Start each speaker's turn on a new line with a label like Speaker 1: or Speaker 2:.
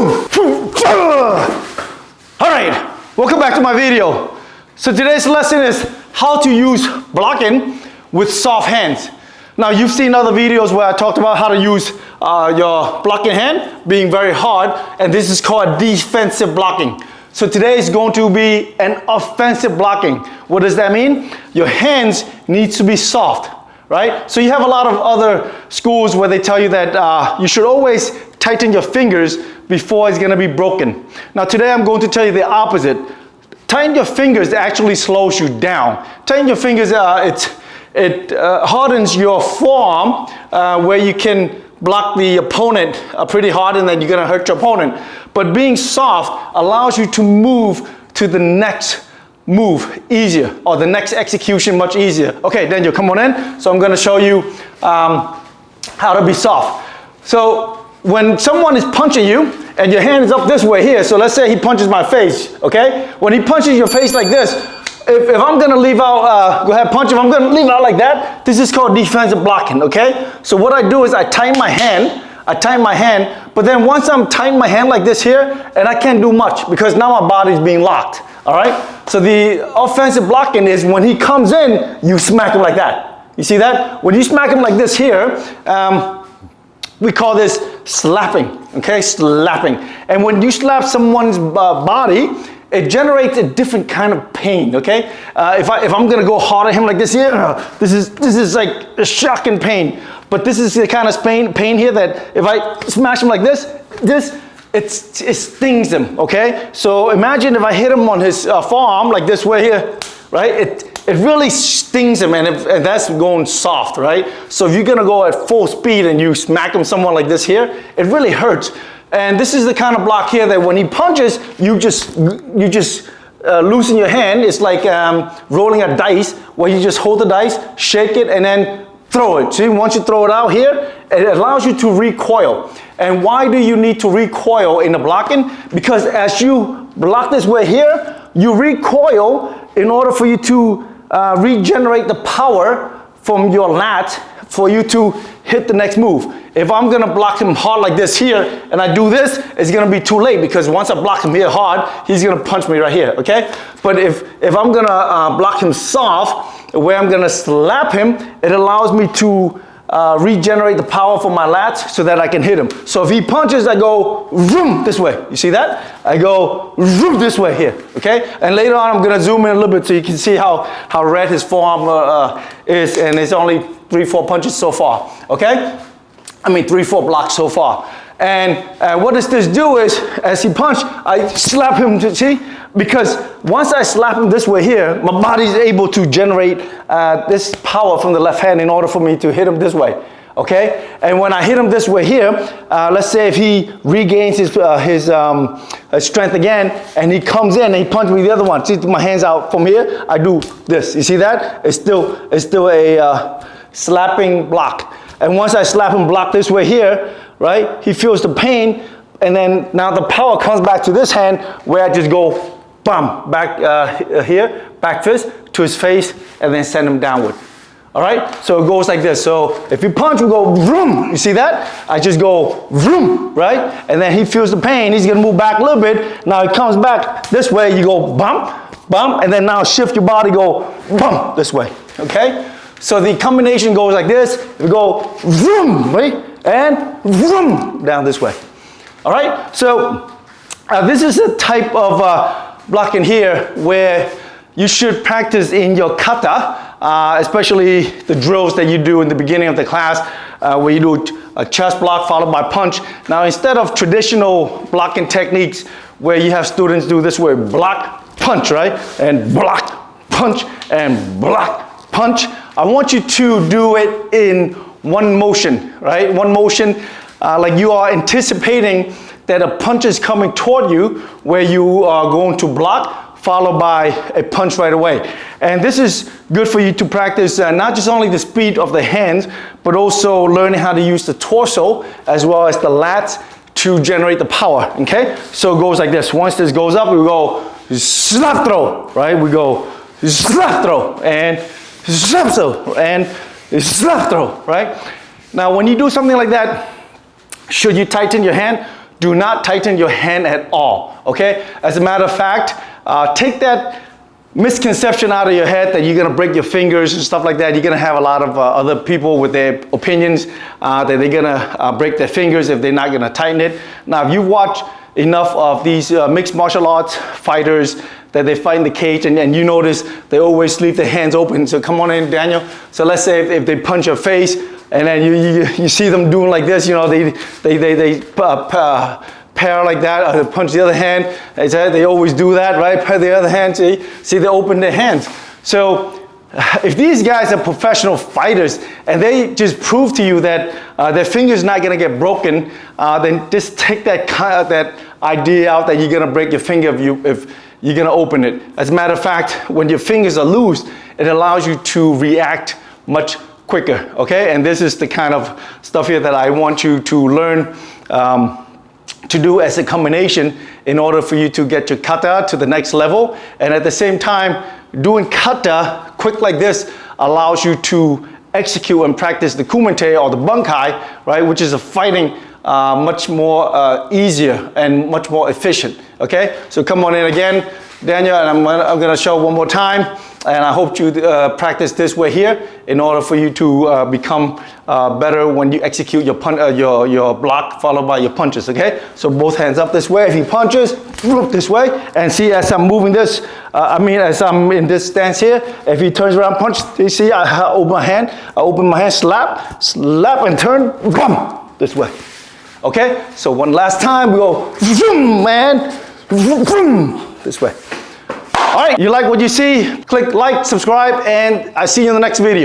Speaker 1: All right, welcome back to my video. So today's lesson is how to use blocking with soft hands. Now you've seen other videos where I talked about how to use your blocking hand being very hard, and this is called defensive blocking. So today is going to be an offensive blocking. What does that mean? Your hands needs to be soft, right? So you have a lot of other schools where they tell you that you should always tighten your fingers before it's gonna be broken. Now today I'm going to tell you the opposite. Tighten your fingers actually slows you down. Tighten your fingers, it hardens your forearm where you can block the opponent pretty hard, and then you're gonna hurt your opponent. But being soft allows you to move to the next move easier, or the next execution much easier. Okay, Daniel, come on in. So I'm gonna show you how to be soft. So when someone is punching you and your hand is up this way here, so let's say he punches my face, okay? When he punches your face like this, if I'm gonna leave out, go ahead, punch. If I'm gonna leave out like that, this is called defensive blocking, okay? So what I do is I tighten my hand, but then once I'm tightening my hand like this here, and I can't do much because now my body's being locked, all right? So the offensive blocking is when he comes in, you smack him like that. You see that? When you smack him like this here, we call this slapping, okay? Slapping. And when you slap someone's body, it generates a different kind of pain, okay? If I'm gonna go hard at him like this here, this is like a shocking pain. But this is the kind of pain here that if I smash him like this, it stings him, okay? So imagine if I hit him on his forearm like this way here, right? It really stings him, and that's going soft, right? So if you're gonna go at full speed and you smack him someone like this here, it really hurts. And this is the kind of block here that when he punches, you just loosen your hand. It's like rolling a dice, where you just hold the dice, shake it, and then throw it. See, once you throw it out here, it allows you to recoil. And why do you need to recoil in the blocking? Because as you block this way here, you recoil in order for you to regenerate the power from your lat for you to hit the next move. If I'm gonna block him hard like this here, and I do this, it's gonna be too late, because once I block him here hard, he's gonna punch me right here, okay? But if I'm gonna block him soft, where I'm gonna slap him, it allows me to regenerate the power from my lats so that I can hit him. So if he punches, I go vroom this way. You see that? I go vroom this way here, okay? And later on, I'm gonna zoom in a little bit so you can see how red his forearm is, and it's only 3-4 punches so far, okay? I mean 3-4 blocks so far. And what does this do is, as he punches, I slap him, to see? Because once I slap him this way here, my body's able to generate this power from the left hand in order for me to hit him this way, okay? And when I hit him this way here, let's say if he regains his strength again, and he comes in and he punches me the other one. See, my hands out from here, I do this. You see that? It's still a slapping block. And once I slap him block this way here, right, he feels the pain, and then now the power comes back to this hand, where I just go, bam, back here, back fist to his face, and then send him downward. All right, so it goes like this. So if you punch, we go vroom. You see that? I just go vroom, right? And then he feels the pain. He's gonna move back a little bit. Now he comes back this way. You go bump, bump, and then now shift your body, go bump this way. Okay? So the combination goes like this. We go vroom, right? And vroom down this way. All right? So this is a type of blocking here where you should practice in your kata, especially the drills that you do in the beginning of the class, where you do a chest block followed by punch. Now, instead of traditional blocking techniques where you have students do this way, block, punch, right? And block, punch, and block, punch. I want you to do it in one motion, right? One motion, like you are anticipating that a punch is coming toward you, where you are going to block, followed by a punch right away. And this is good for you to practice not just only the speed of the hands, but also learning how to use the torso as well as the lats to generate the power, okay? So it goes like this. Once this goes up, we go slap throw, right? We go slap throw, and slap throw, and slap throw, right? Now, when you do something like that, should you tighten your hand? do not tighten your hand at all, okay? As a matter of fact, take that misconception out of your head that you're gonna break your fingers and stuff like that. You're gonna have a lot of other people with their opinions that they're gonna break their fingers if they're not gonna tighten it. Now, if you watch enough of these mixed martial arts fighters that they fight in the cage, and you notice they always leave their hands open. So come on in, Daniel. So let's say if they punch your face, and then you see them doing like this, you know, they pair like that, or punch the other hand. They always do that, right? Pair the other hand, see they open their hands. So if these guys are professional fighters and they just prove to you that their finger's not gonna get broken, then just take that idea out that you're gonna break your finger if you're gonna open it. As a matter of fact, when your fingers are loose, it allows you to react much quicker, okay? And this is the kind of stuff here that I want you to learn to do as a combination in order for you to get your kata to the next level. And at the same time, doing kata quick like this allows you to execute and practice the kumite or the bunkai, right? Which is a fighting much more easier and much more efficient, okay? So come on in again, Daniel, and I'm gonna show one more time. And I hope you practice this way here in order for you to become better when you execute your block followed by your punches, okay? So both hands up this way. If he punches, this way. And see, as I'm moving this, as I'm in this stance here, if he turns around, punch, you see, I open my hand, slap, and turn, boom, this way. Okay? So one last time, we go, man, this way. All right, you like what you see? Click like, subscribe, and I see you in the next video.